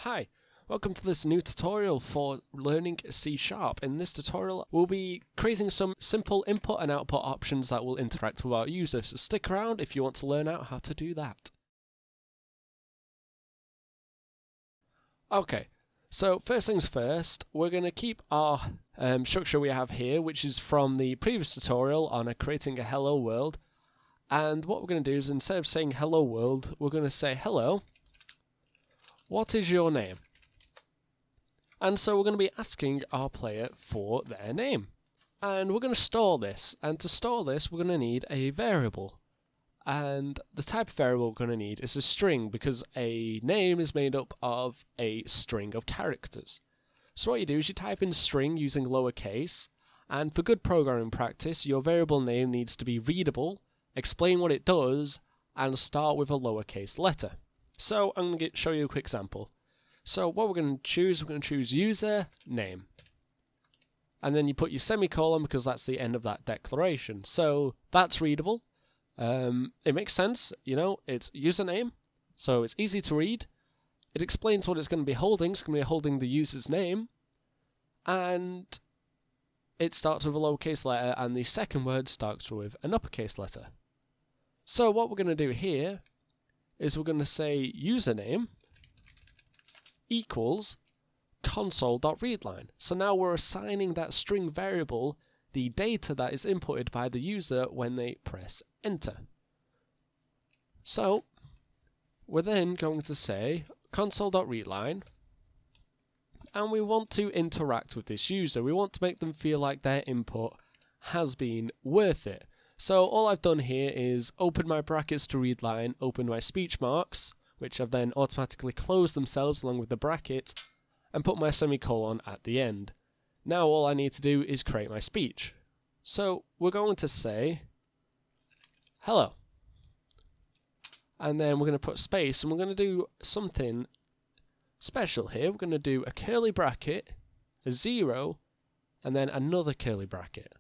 Hi, welcome to this new tutorial for learning C#. In this tutorial, we'll be creating some simple input and output options that will interact with our users. So stick around if you want to learn out how to do that. Okay, so first things first, we're going to keep our structure we have here, which is from the previous tutorial on creating a hello world. And what we're going to do is, instead of saying hello world, we're going to say hello, what is your name? And so we're going to be asking our player for their name. And we're going to store this. And to store this, we're going to need a variable. And the type of variable we're going to need is a string, because a name is made up of a string of characters. So what you do is you type in string using lowercase, and for good programming practice, your variable name needs to be readable, explain what it does, and start with a lowercase letter. So I'm going to show you a quick example. So what we're going to choose user name. And then you put your semicolon because that's the end of that declaration. So that's readable. It makes sense, you know, it's username, so it's easy to read. It explains what it's going to be holding. It's going to be holding the user's name. And it starts with a lowercase letter, and the second word starts with an uppercase letter. So what we're going to do here is we're going to say username equals console.readline. So now we're assigning that string variable the data that is inputted by the user when they press enter. So we're then going to say console.readline, and we want to interact with this user. We want to make them feel like their input has been worth it. So all I've done here is open my brackets to read line, open my speech marks, which have then automatically closed themselves along with the bracket, and put my semicolon at the end. Now all I need to do is create my speech. So we're going to say hello. And then we're going to put space, and we're going to do something special here. We're going to do a curly bracket, a 0, and then another curly bracket.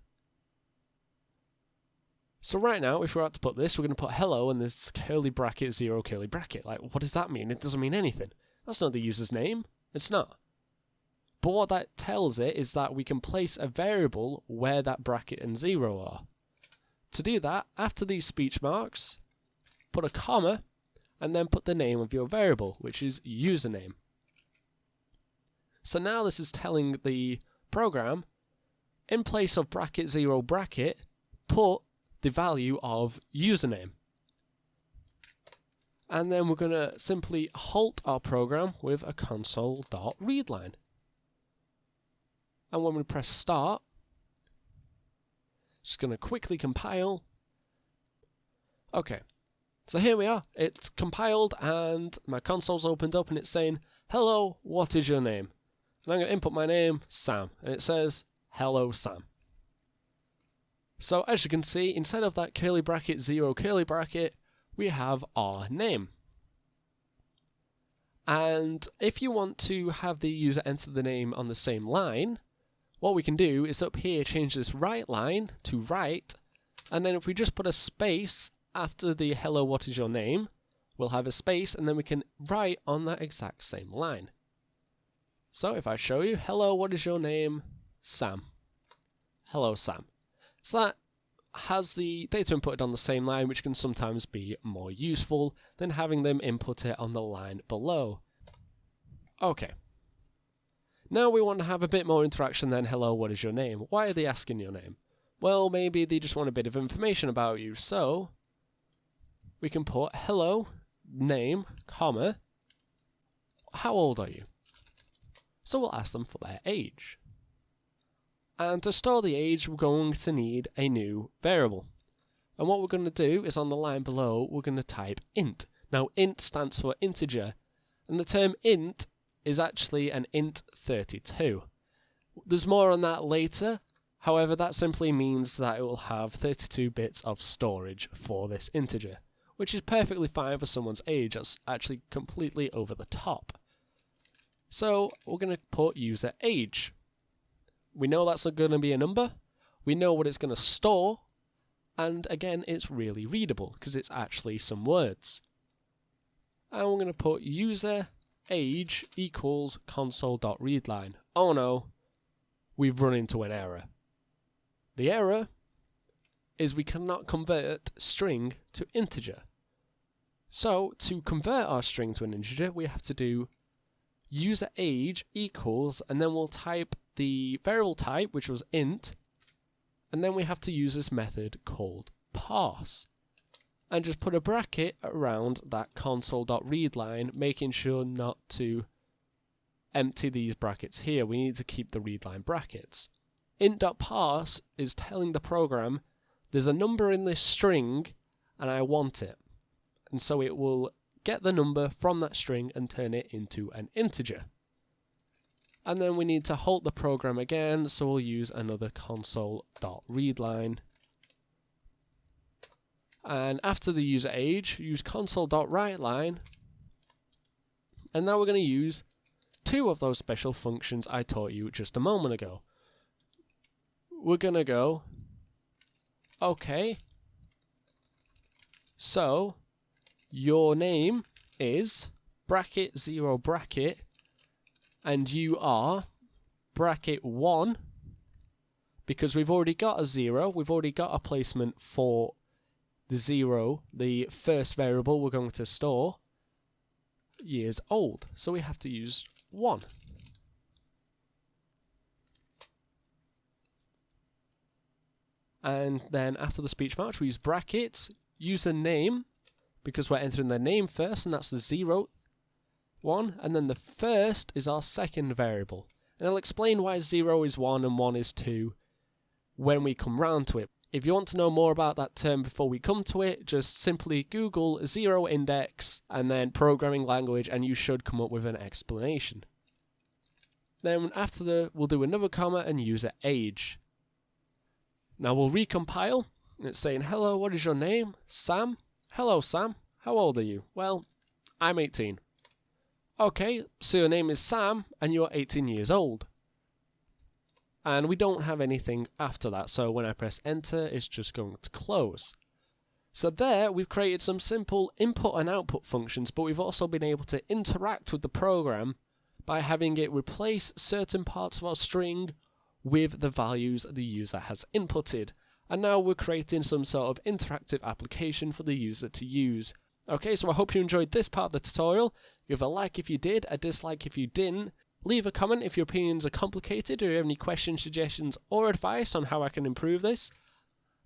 So right now, if we were to put this, we're going to put hello and this curly bracket, 0 curly bracket. Like, what does that mean? It doesn't mean anything. That's not the user's name. It's not. But what that tells it is that we can place a variable where that bracket and 0 are. To do that, after these speech marks, put a comma, and then put the name of your variable, which is username. So now this is telling the program, in place of bracket 0 bracket, put the value of username. And then we're going to simply halt our program with a console.readline. And when we press start, it's going to quickly compile. Okay, so here we are. It's compiled and my console's opened up and it's saying, hello, what is your name? And I'm going to input my name, Sam, and it says, hello, Sam. So as you can see, instead of that curly bracket, 0 curly bracket, we have our name. And if you want to have the user enter the name on the same line, what we can do is up here change this right line to right, and then if we just put a space after the hello, what is your name, we'll have a space, and then we can write on that exact same line. So if I show you, hello, what is your name? Sam. Hello, Sam. So that has the data inputted on the same line, which can sometimes be more useful than having them input it on the line below. Okay. Now we want to have a bit more interaction than hello, what is your name? Why are they asking your name? Well, maybe they just want a bit of information about you, so we can put hello, name, comma, how old are you? So we'll ask them for their age. And to store the age, we're going to need a new variable. And what we're going to do is on the line below, we're going to type int. Now, int stands for integer, and the term int is actually an int 32. There's more on that later. However, that simply means that it will have 32 bits of storage for this integer, which is perfectly fine for someone's age. That's actually completely over the top. So we're going to put user age. We know that's going to be a number, we know what it's going to store, and again, it's really readable because it's actually some words. And we're going to put user age equals console.readline. Oh no, we've run into an error. The error is we cannot convert string to integer. So to convert our string to an integer, we have to do user age equals, and then we'll type the variable type, which was int, and then we have to use this method called parse, and just put a bracket around that console.readline, making sure not to empty these brackets here. We need to keep the readline brackets. Int.parse is telling the program there's a number in this string and I want it. And so it will get the number from that string and turn it into an integer. And then we need to halt the program again, so we'll use another console.readline. And after the user age, use console.writeLine. And now we're going to use two of those special functions I taught you just a moment ago. We're going to go, okay, so your name is bracket 0 bracket, and you are bracket 1, because we've already got a 0, we've already got a placement for the 0, the first variable we're going to store, years old. So we have to use 1. And then after the speech match, we use brackets, username, because we're entering their name first, and that's the 0th one, and then the first is our second variable. And I'll explain why 0 is 1 and 1 is 2 when we come round to it. If you want to know more about that term before we come to it, just simply Google 0 index and then programming language, and you should come up with an explanation. Then after we'll do another comma and user age. Now we'll recompile. It's saying, hello, what is your name? Sam? Hello, Sam. How old are you? Well, I'm 18. Okay, so your name is Sam and you're 18 years old. And we don't have anything after that, so when I press enter, it's just going to close. So there, we've created some simple input and output functions, but we've also been able to interact with the program by having it replace certain parts of our string with the values the user has inputted. And now we're creating some sort of interactive application for the user to use. Okay, so I hope you enjoyed this part of the tutorial. Give a like if you did, a dislike if you didn't. Leave a comment if your opinions are complicated or you have any questions, suggestions or advice on how I can improve this.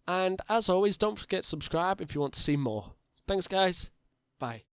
And as always, don't forget to subscribe if you want to see more. Thanks guys, bye.